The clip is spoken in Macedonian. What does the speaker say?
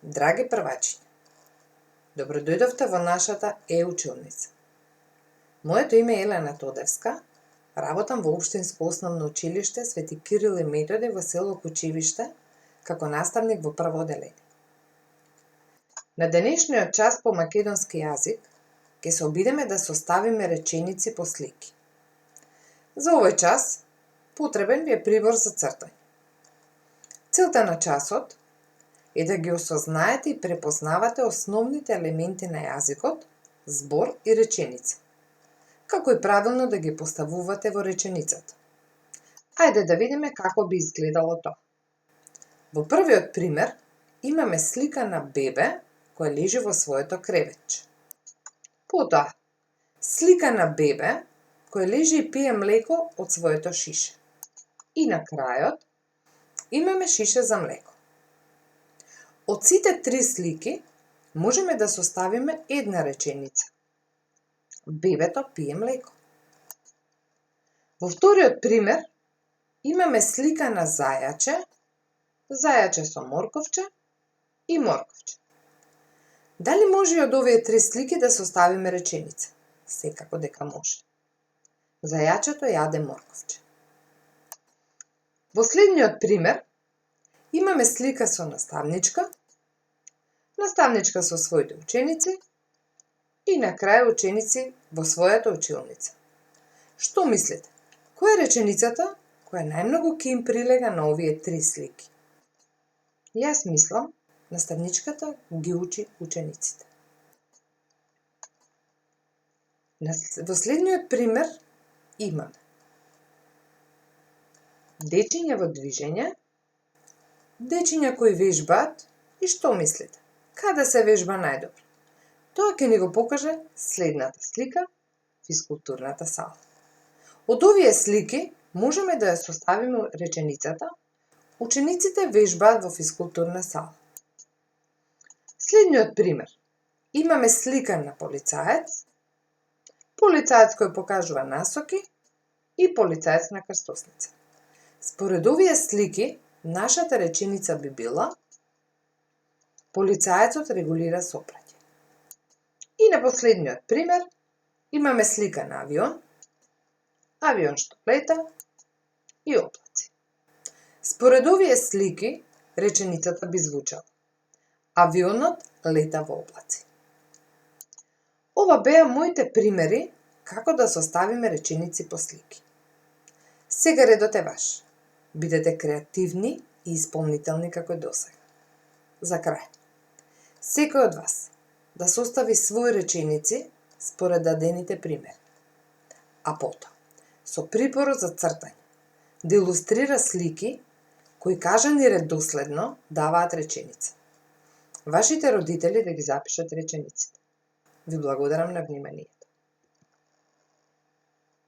Драги првачиња, добро дојдовте во нашата училница. Моето име е Елена Тодевска, работам во Општинско основно училиште Свети Кирил и Методи во село Кучевиште, како наставник во прво оделение. На денешниот час по македонски јазик ќе се обидеме да составиме реченици по слики. За овој час потребен ви е прибор за цртање. Целта на часот е да ги осознаете и препознавате основните елементи на јазикот, збор и реченица, како и правилно да ги поставувате во реченицата. Ајде да видиме како би изгледало тоа. Во првиот пример имаме слика на бебе кој лежи во своето креветче. Потоа, слика на бебе кој лежи и пие млеко од своето шише. И на крајот имаме шише за млеко. Од сите три слики можеме да составиме една реченица. Бебето пие млеко. Во вториот пример имаме слика на зајаче, зајаче со морковче и морковче. Дали може од овие три слики да составиме реченица? Секако дека може. Зајачето јаде морковче. Во следниот пример имаме слика со наставничка, наставничка со своите ученици и на крај ученици во својата училница. Што мислите? Која е реченицата која најмногу ќе им прилега на овие три слики? Јас мислам, наставничката ги учи учениците. Во следниот пример имаме дечиња во движење, дечиња кои вежбаат и што мислите? Каде се вежба најдобро? Тоа ќе ни го покаже следната слика, физкултурната сала. Од овие слики можеме да ја составиме реченицата учениците вежбаат во физкултурна сала. Следниот пример. Имаме слика на полицаец, полицаец кој покажува насоки и полицаец на крстосница. Според овие слики, нашата реченица би била полицаецот регулира соопраќај. И на последниот пример имаме слика на авион, авион што лета и облаци. Според овие слики, реченицата би звучала авионот лета во облаци. Ова беа моите примери како да составиме реченици по слики. Сега редот е ваш. Бидете креативни и исполнителни како досега. За крај, секој од вас да состави своји реченици според дадените примери. А потоа, со припорот за цртање, да илустрира слики кои кажани редоследно даваат реченица. Вашите родители да ги запишат речениците. Ви благодарам на внимание.